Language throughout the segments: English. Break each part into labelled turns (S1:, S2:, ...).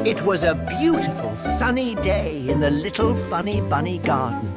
S1: It was a beautiful sunny day in the little funny bunny garden.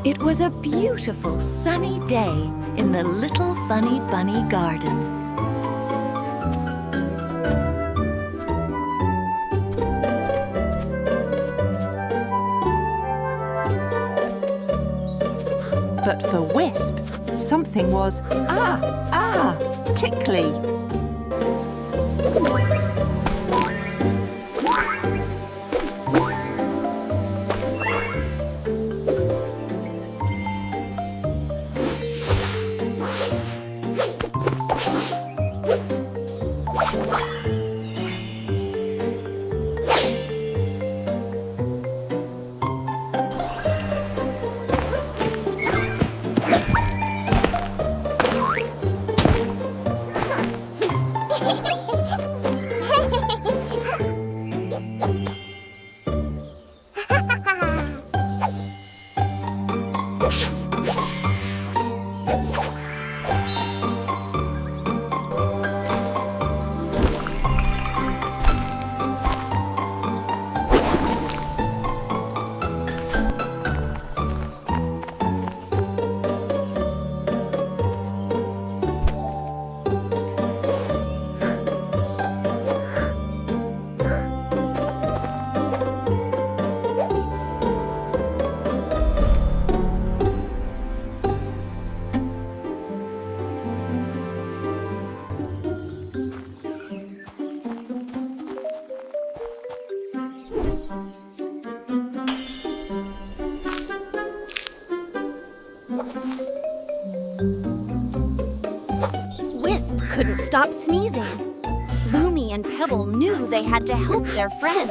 S2: It was a beautiful sunny day in the little funny bunny garden. But for Wisp, something was tickly.
S3: Wisp couldn't stop sneezing. Lumi and Pebble knew they had to help their friend.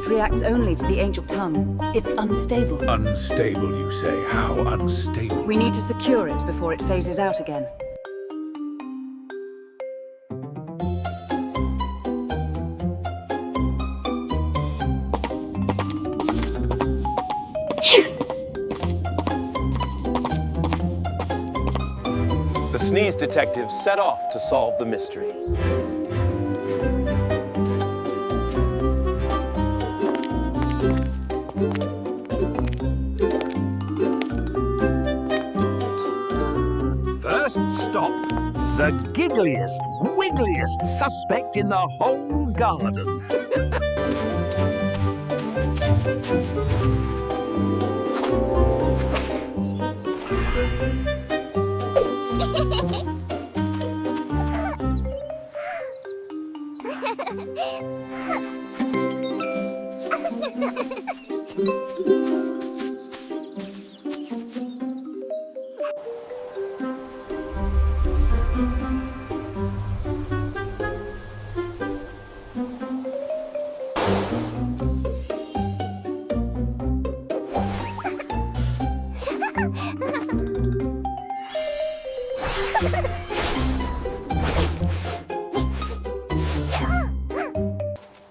S4: reacts only to the ancient tongue. It's unstable.
S5: Unstable, you say? How unstable?
S4: We need to secure it before it phases out again.
S6: The sneeze detectives set off to solve the mystery.
S1: First stop, the giggliest, wiggliest suspect in the whole garden.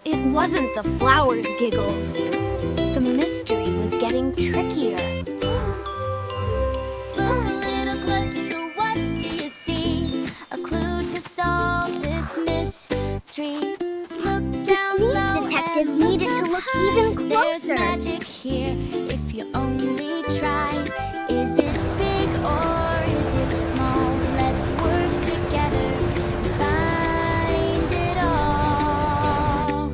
S3: It wasn't the flowers' giggles. The mystery was getting trickier.
S7: Look a little closer, what do you see? A clue to solve this mystery. Look down
S3: sneeze
S7: low
S3: detectives
S7: and look
S3: needed to
S7: up
S3: look
S7: high.
S3: even
S7: There's
S3: closer.
S7: magic here if you only try. Is it big or is it small? Let's work together and find it all.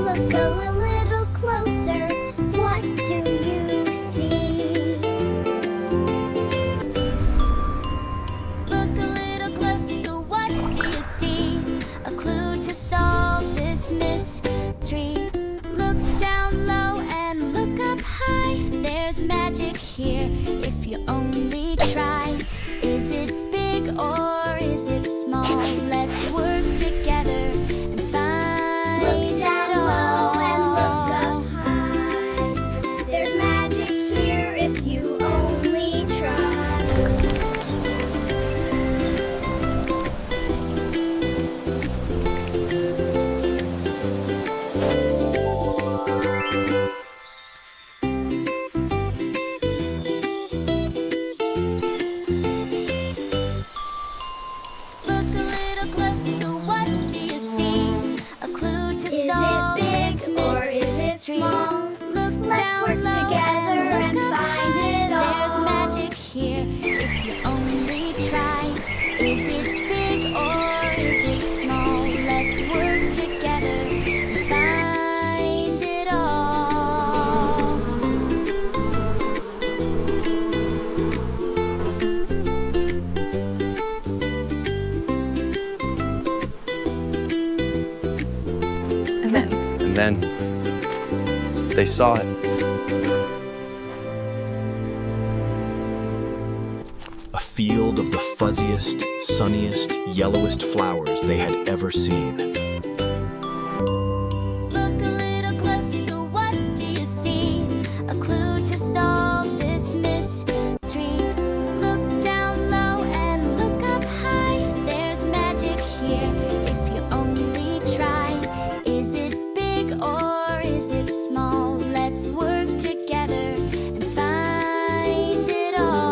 S3: Look a little closer. What do you see?
S7: Look a little closer, what do you see? A clue to solve this mystery. Look down low and look up high. There's magic here if you only try. Is it big or is it small? Let's work together and find
S3: Look down
S7: it
S3: low and look
S7: all.
S3: up high. There's magic here if you only try.
S7: Look a little closer, what do you see? A clue to
S3: Is
S7: solve
S3: it
S7: this
S3: big or is it
S7: mystery.
S3: small?
S7: Look
S3: Let's
S7: down
S3: work
S7: low
S3: together and
S7: look up
S3: find
S7: high.
S3: it
S7: There's
S3: all.
S7: magic here if you only try. Is it big or is it small? Let's work together and find it all.
S6: And then they saw it.
S8: A field of the fuzziest, sunniest, yellowest flowers they had ever seen.
S7: Look a little closer, what do you see? A clue to solve this mystery. Look down low and look up high. There's magic here if you only try. Is it big or is it small? Let's work together and find it all.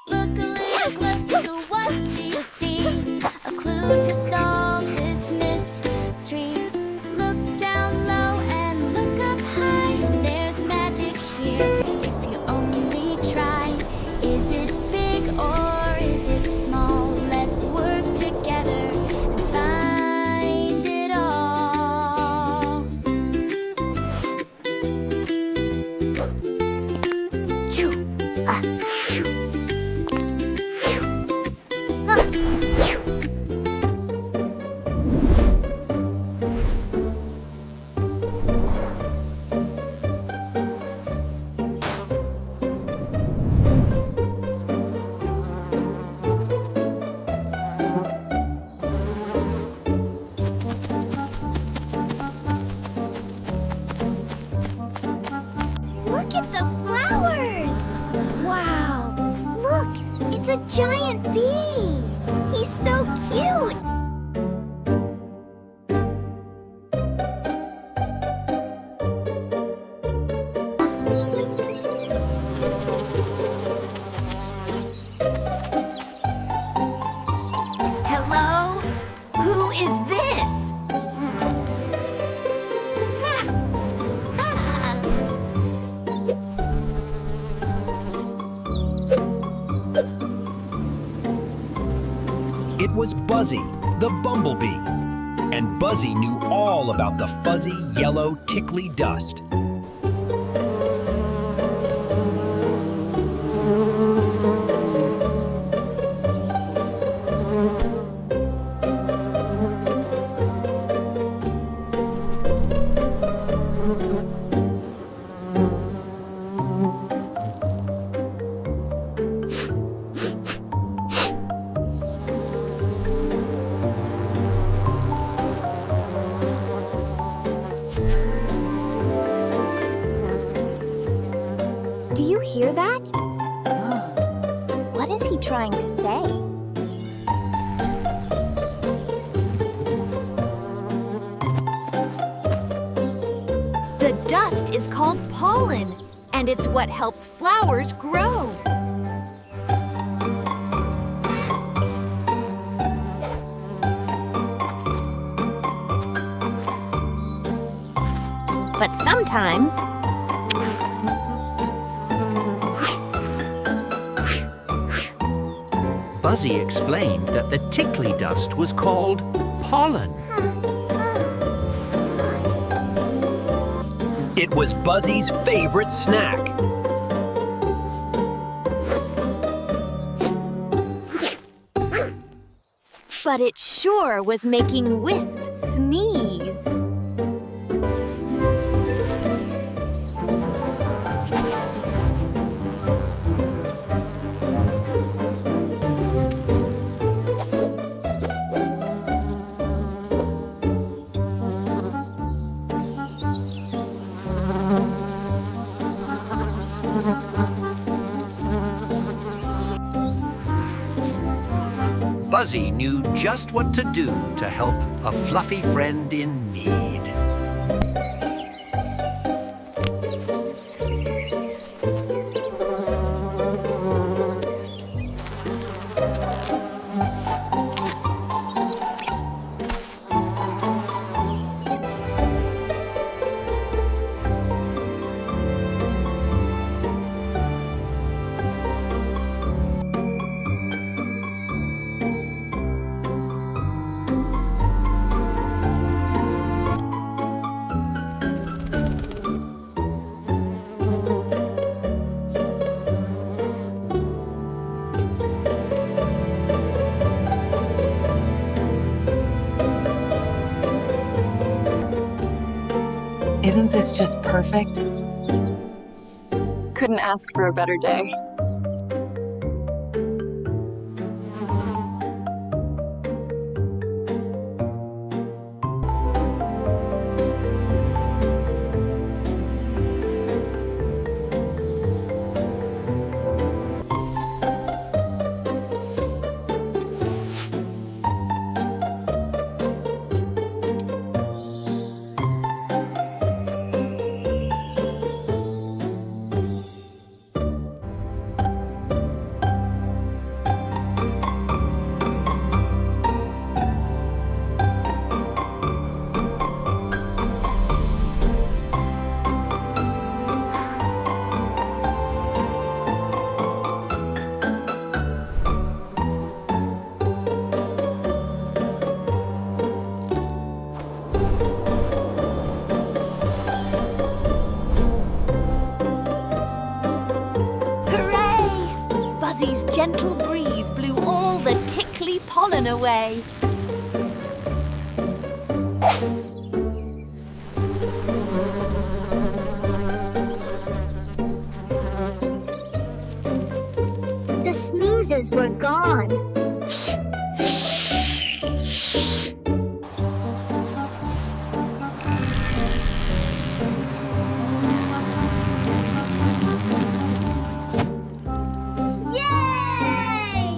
S7: Look a little closer, what do you see? A clue to solve this mystery. Look down low and look up high. There's magic here if you only try. Is it big or a giant bee. He's so cute.
S2: Hello? Who is this?
S9: It was Buzzy, the bumblebee. And Buzzy knew all about the fuzzy, yellow, tickly dust.
S3: Do you hear that? What is he trying to say?
S2: The dust is called pollen, and it's what helps flowers grow. But sometimes
S1: Buzzy explained that the tickly dust was called pollen.
S9: It was Buzzy's favorite snack.
S2: but it sure was making Wisp sneeze.
S1: Buzzy knew just what to do to help a fluffy friend in need.
S4: Isn't this just perfect?
S10: Couldn't ask for a better day.
S2: Hooray! Buzzy's gentle breeze blew all the tickly pollen away.
S7: The sneezes were gone. Yay!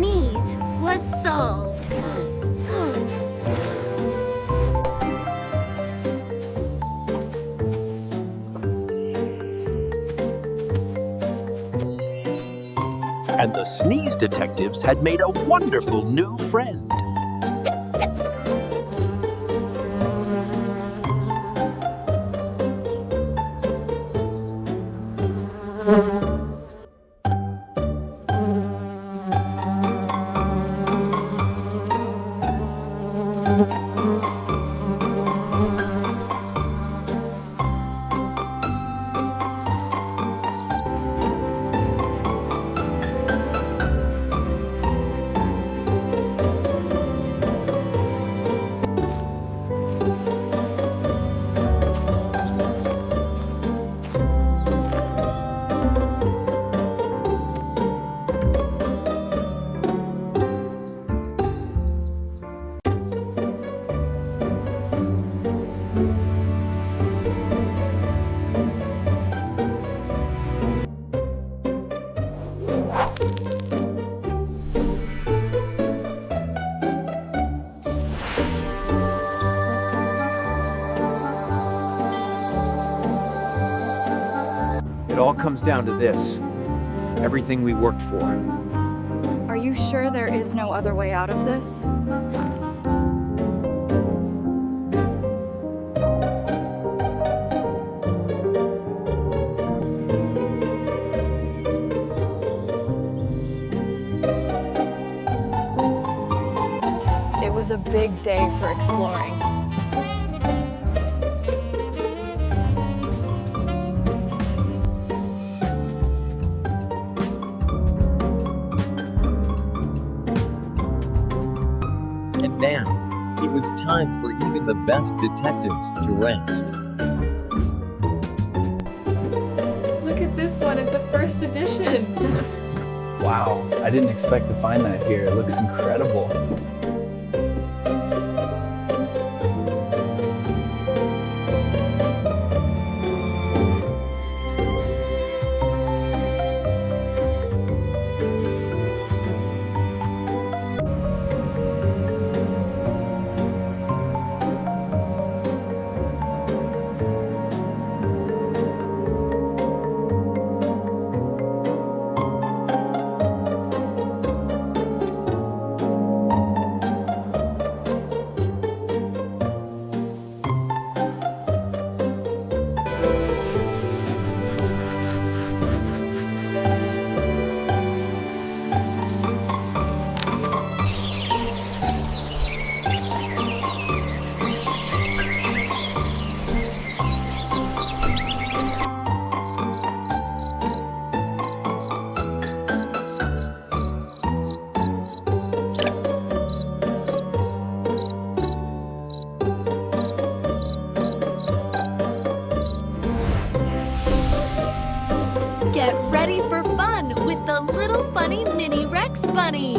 S2: sneeze was solved.
S9: And the sneeze detectives had made a wonderful new friend.
S10: It all comes down to this. Everything we worked for.
S11: Are you sure there is no other way out of this? It was a big day for exploring.
S12: And now, it was time for even the best detectives to rest.
S11: Look at this one, it's a first edition.
S13: Wow, I didn't expect to find that here. It looks incredible.
S2: Get ready for fun with the little funny mini Rex Bunny.